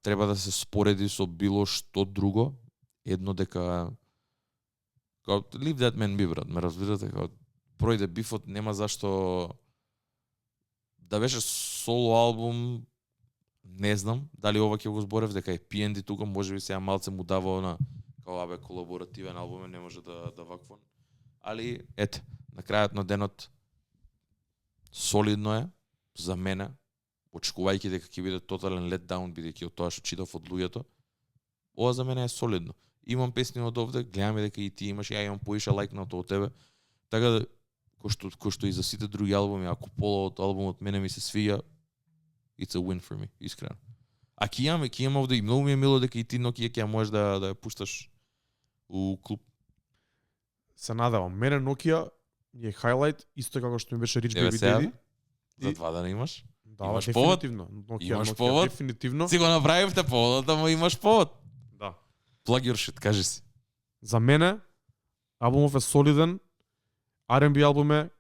треба да се спореди со било што друго, едно дека Leave That Man Be, брат, ме разбирате, пројде бифот, нема зашто да беше соло албум, не знам дали ова ќе го зборев дека е PND тука, можеби сега малце му дава као колаборативен албум, не може да ваквон. Али ете, на крајот на денот солидно е за мене, очекувајќи дека ќе биде тотален letdown бидејќи од тоа што читав од луѓето. Ова за мене е солидно. Имам песни од овде, гледаме дека и ти имаш, ја имам поише лајкнато од тебе. Така да кој што и за сите други албуми, ако пола од албумот мене ми се свиѓа, it's a win for me, искрено. А ќе имам овде и многу ми е мило дека и ти Nokia ќе можеш да ја пушташ у клуб. Се надевам. Мене Nokia е highlight, исто како што ми беше Rich Baby 97? Daddy. За И- два да не имаш? Да, Имаш дефинитивно. Nokia, Имаш Nokia, повод? дефинитивно. Си го направивте поводот, ама имаш повод. Да. Plug your shit, кажи си. За мене албумов е солиден. R&B албум е,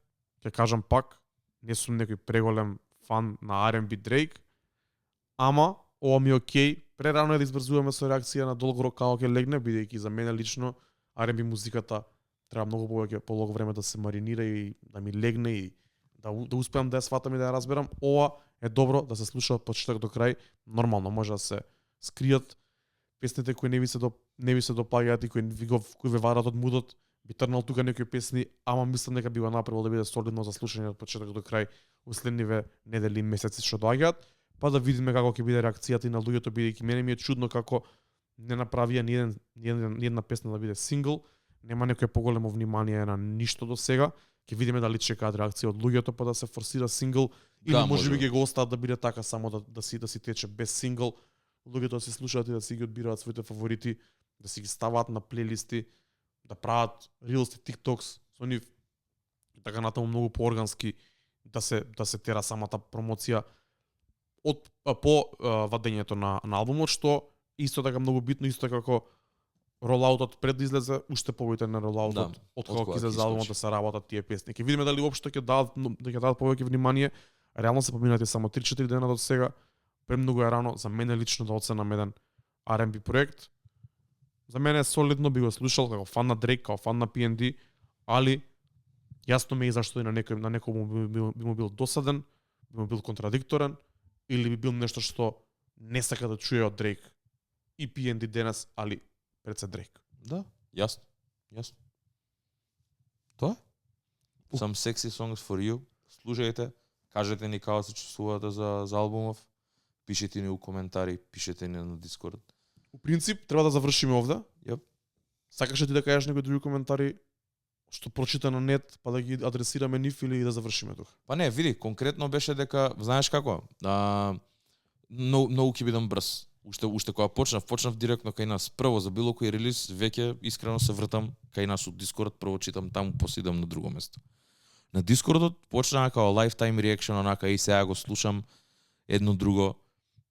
ќе кажам пак, не сум некој преголем фан на R&B Drake, ама ова ми е окей. Прерано е да избрзуваме со реакција на долго рок како ќе легне, бидејќи за мене лично R&B музиката треба многу повеќе полого време да се маринира и да ми легне и да успеам да ја сватам и да ја разберам. Ова е добро да се слуша од почеток до крај. Нормално може да се скријат песните кои не ви се допаѓаат и кои ве варат од мудот. Би трнал тука некои песни, ама мислам дека би го направил да биде солидно за слушање од почеток до крај уследниве недели и месеци што доаѓаат, па да видиме како ќе биде реакцијата и на луѓето, бидејќи мене ми е чудно како не направија ни една песна да биде сингл, нема некое поголемо внимание на ништо до сега. Ќе видиме дали чекаат реакција од луѓето па да се форсира сингл или Да, можеби може. ќе го остават да биде така само да си тече без сингл. Луѓето да се слушаат и да си ги одбираат своите фаворити, да си ги ставаат на плейлисти, да прават рилс и тиктокс со нив и така натаму многу пооргански да се тера самата промоција по вадењето на албумот, што исто така многу битно, исто како ролаутот пред да излезе, уште повеќе на ролаутот од кога ќе излезе албумот да се работат тие песни. Ќе видиме дали уопшто ќе дадат повеќе внимание. Реално се поминати само 3-4 дена до сега. Премногу е рано за мене лично да оценам еден R&B проект. За мене е солидно, би го слушал како фан на Drake, како фан на PND, али јасно ме и зашто и на некој би му бил досаден, би му бил контрадикторен или би бил нешто што не сака да чуе од Drake и PND денес, али пред се Drake. Да, јасно. Тоа? Some sexy songs for you. Слушајте, кажете ни како се чувствувате за албумов, пишете ни у коментари, пишете ни на Discord. У принцип, треба да завршиме овде. Јап. Сакаш ли ти да кажеш некои други коментари што прочита на нет, па да ги адресираме нив или да завршиме тука? Па не, види, конкретно беше дека, знаеш како, многу ќе бидам брз. Уште кога почнав директно кај нас. Прво за било кој релиз, веќе искрено се вртам кај нас од Discord, прво читам таму, после идам на друго место. На Discordот почнаа како lifetime reaction, онака и сега го слушам едно друго.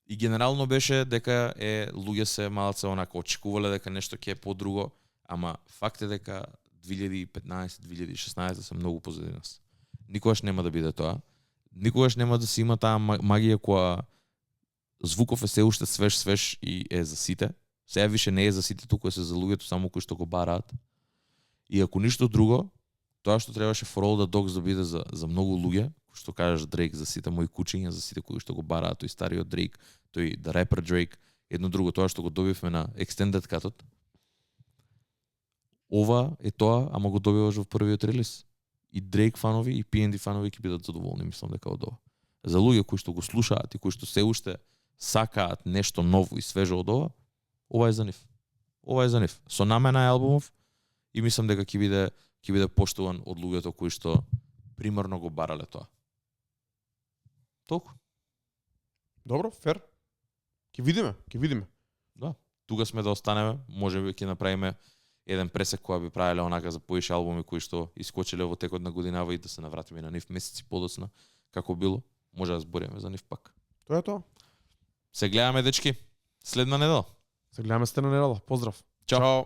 И генерално беше дека луѓе се малце онака очекувале дека нешто ќе е подруго, ама факт е дека 2015-2016 се многу позади нас. Никогаш нема да биде тоа. Никогаш нема да се има таа магија која звуков е се уште свеж и е за сите. Сега више не е за сите, туку е се за луѓето само кои што го бараат. И ако ништо друго, тоа што требаше For All The Dogs да биде за многу луѓе, кои што кажеш Drake за сите мои кучиња, за сите кои што го бараат, тој стариот Drake, тој The Rapper Drake, едно друго тоа што го добивме на Extended Cut-от. Ова е тоа, ама го добиваш во првиот релиз. И Drake фанови и PND фанови ќе бидат задоволни, мислам дека од ова. За луѓе кои што го слушаат и кои што се уште сакаат нешто ново и свежо од ова е за нив. Ова е за нив. Со намена е албумов и мислам дека ќе биде поштуван од луѓето кои што примерно го барале тоа. Толку. Добро, фер. Ќе видиме. Да. Тука сме да останеме, можеби ќе направиме еден пресек која би правеле онака за поише албуми кои што искочиле во текот на годинава и да се навратиме на нив месеци подоцна, како било, може да збориме за нив пак. Тоа е тоа. Се гледаме, дечки, следна недела. Се гледаме сте на недела. Поздрав. Чао.